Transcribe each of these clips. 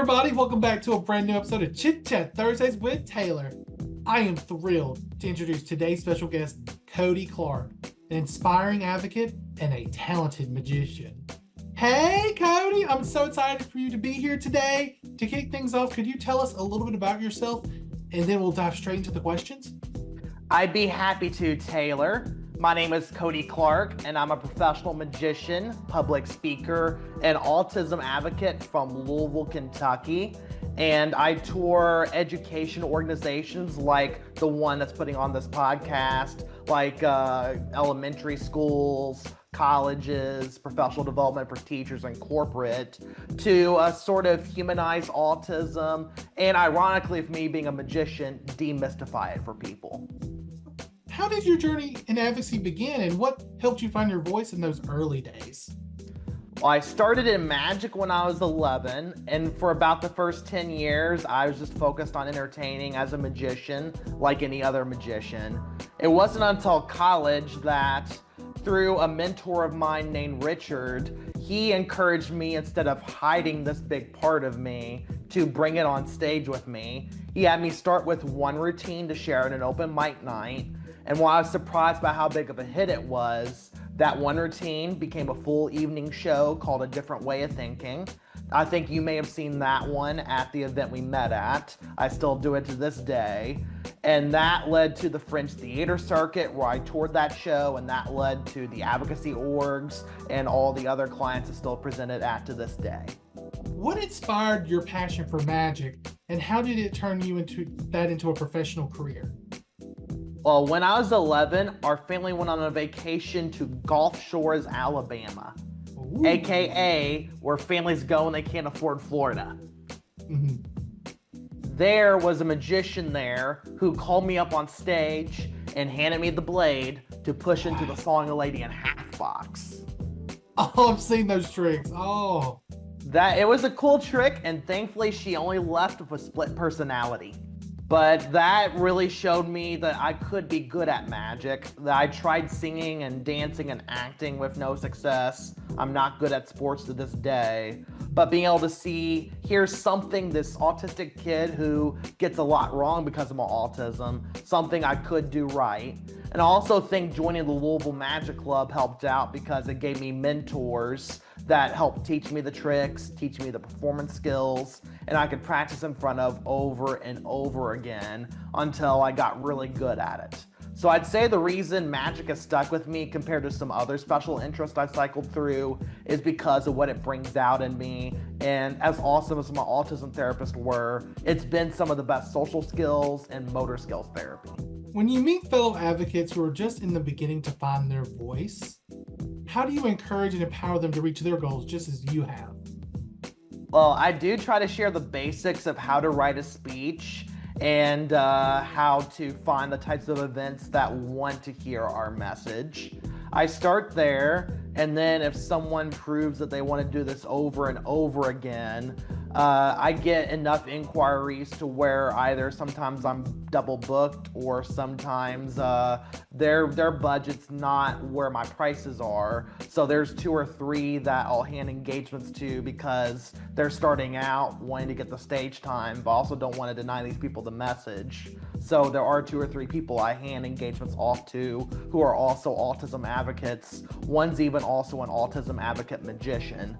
everybody. Welcome back to a brand new episode of Chit Chat Thursdays with Taylor. I am thrilled to introduce today's special guest, Cody Clark, an inspiring advocate and a talented magician. Hey, Cody, I'm so excited for you to be here today. To kick things off, could you tell us a little bit about yourself, and then we'll dive straight into the questions? I'd be happy to, Taylor. My name is Cody Clark, and I'm a professional magician, public speaker, and autism advocate from Louisville, Kentucky. And I tour education organizations like the one that's putting on this podcast, like elementary schools, colleges, professional development for teachers and corporate, to sort of humanize autism, and ironically, for me being a magician, demystify it for people. How did your journey in advocacy begin, and what helped you find your voice in those early days? Well, I started in magic when I was 11, and for about the first 10 years, I was just focused on entertaining as a magician, like any other magician. It wasn't until college that, through a mentor of mine named Richard, he encouraged me, instead of hiding this big part of me, to bring it on stage with me. He had me start with one routine to share at an open mic night, and while I was surprised by how big of a hit it was, that one routine became a full evening show called A Different Way of Thinking. I think you may have seen that one at the event we met at. I still do it to this day. And that led to the French theater circuit where I toured that show, and that led to the advocacy orgs and all the other clients that still presented at to this day. What inspired your passion for magic, and how did it turn you into a professional career? Well, when I was 11, our family went on a vacation to Gulf Shores, Alabama, Ooh. AKA where families go when they can't afford Florida. Mm-hmm. There was a magician there who called me up on stage and handed me the blade to push into the Song a Lady in Half box. Oh, I've seen those tricks. Oh. It was a cool trick, and thankfully she only left with a split personality. But that really showed me that I could be good at magic. That I tried singing and dancing and acting with no success. I'm not good at sports to this day. But being able to here's something, this autistic kid who gets a lot wrong because of my autism, something I could do right. And I also think joining the Louisville Magic Club helped out because it gave me mentors that helped teach me the tricks, teach me the performance skills, and I could practice in front of over and over again until I got really good at it. So I'd say the reason magic has stuck with me compared to some other special interests I cycled through is because of what it brings out in me. And as awesome as my autism therapists were, it's been some of the best social skills and motor skills therapy. When you meet fellow advocates who are just in the beginning to find their voice, how do you encourage and empower them to reach their goals just as you have? Well, I do try to share the basics of how to write a speech and how to find the types of events that want to hear our message. I start there, and then if someone proves that they want to do this over and over again, I get enough inquiries to where either sometimes I'm double booked or sometimes their budget's not where my prices are. So there's 2 or 3 that I'll hand engagements to because they're starting out wanting to get the stage time, but also don't want to deny these people the message. So there are 2 or 3 people I hand engagements off to who are also autism advocates. One's even also an autism advocate magician.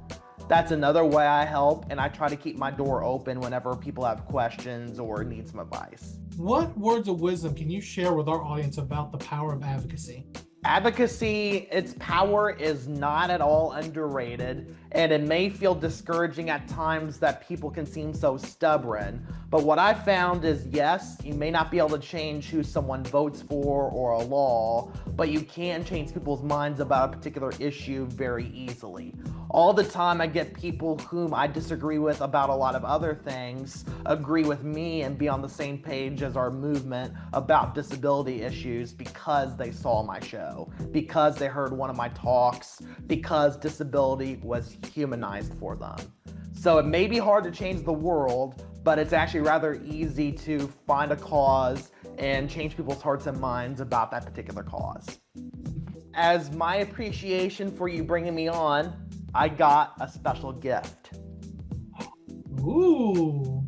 That's another way I help, and I try to keep my door open whenever people have questions or need some advice. What words of wisdom can you share with our audience about the power of advocacy? Advocacy, its power is not at all underrated, and it may feel discouraging at times that people can seem so stubborn. But what I found is, yes, you may not be able to change who someone votes for or a law, but you can change people's minds about a particular issue very easily. All the time I get people whom I disagree with about a lot of other things agree with me and be on the same page as our movement about disability issues because they saw my show, because they heard one of my talks, because disability was humanized for them. So it may be hard to change the world, but it's actually rather easy to find a cause and change people's hearts and minds about that particular cause. As my appreciation for you bringing me on, I got a special gift. Ooh.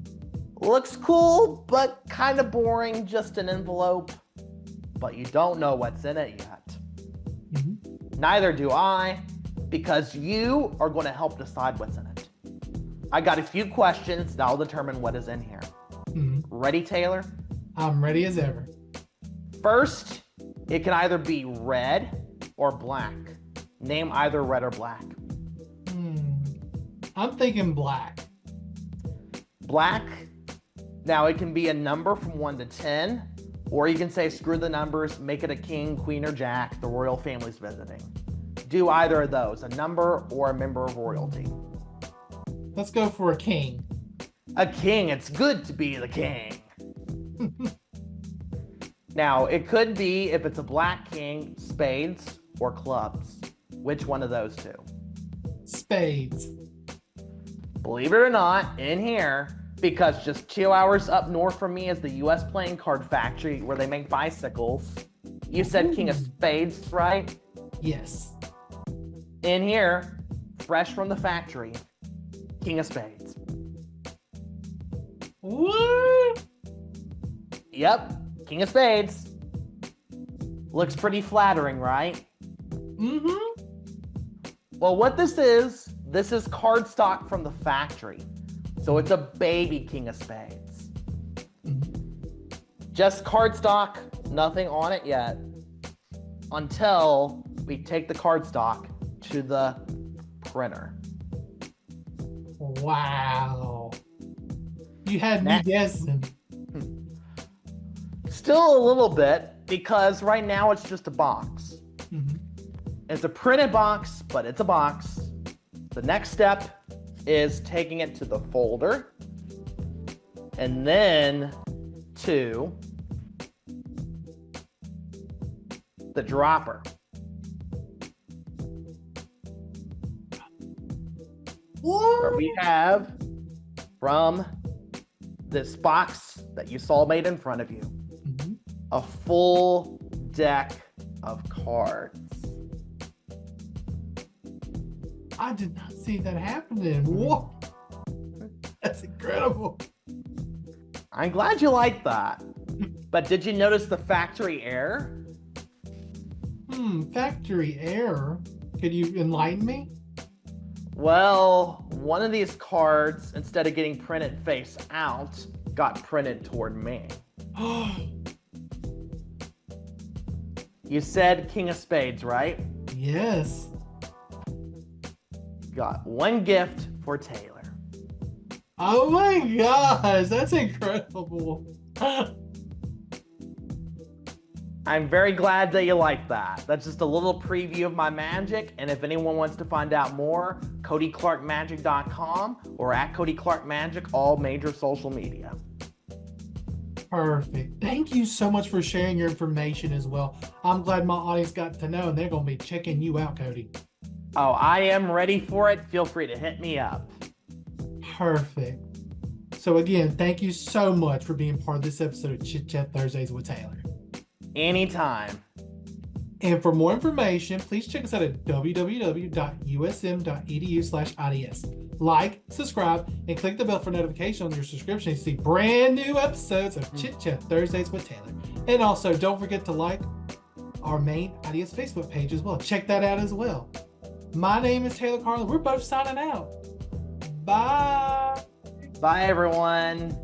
Looks cool, but kind of boring, just an envelope. But you don't know what's in it yet. Mhm. Neither do I, because you are going to help decide what's in it. I got a few questions that'll determine what is in here. Mhm. Ready, Taylor? I'm ready as ever. First, it can either be red or black. Name either red or black. I'm thinking black. Black. Now, it can be a number from 1 to 10, or you can say screw the numbers, make it a king, queen, or jack, the royal family's visiting. Do either of those, a number or a member of royalty. Let's go for a king. A king, it's good to be the king. Now, it could be, if it's a black king, spades or clubs. Which one of those two? Spades. Believe it or not, in here, because just 2 hours up north from me is the U.S. playing card factory where they make bicycles. You said king of spades, right? Yes. In here, fresh from the factory, king of spades. What? Yep, king of spades. Looks pretty flattering, right? Mm-hmm. Well, what this is cardstock from the factory. So it's a baby king of spades. Mm-hmm. Just cardstock, nothing on it yet, until we take the cardstock to the printer. Wow. You had me guessing. Still a little bit, because right now it's just a box. Mm-hmm. It's a printed box, but it's a box. The next step is taking it to the folder, and then to the dropper. Where we have from this box that you saw made in front of you, Mm-hmm. a full deck of cards. I did not see that happening. Whoa. That's incredible. I'm glad you liked that. But did you notice the factory error? Factory error. Could you enlighten me? Well, one of these cards, instead of getting printed face out, got printed toward me. You said king of spades, right? Yes. Got one gift for Taylor. Oh my gosh, that's incredible. I'm very glad that you like that. That's just a little preview of my magic, and if anyone wants to find out more, CodyClarkMagic.com or at Cody Clark Magic, all major social media. Perfect. Thank you so much for sharing your information as well. I'm glad my audience got to know, and they're going to be checking you out, Cody. Oh, I am ready for it. Feel free to hit me up. Perfect. So again, thank you so much for being part of this episode of Chit Chat Thursdays with Taylor. Anytime. And for more information, please check us out at www.usm.edu/IDS. Like, subscribe, and click the bell for notification on your subscription to see brand new episodes of Chit Chat Thursdays with Taylor. And also, don't forget to like our main IDS Facebook page as well. Check that out as well. My name is Taylor Carlin. We're both signing out. Bye. Bye, everyone.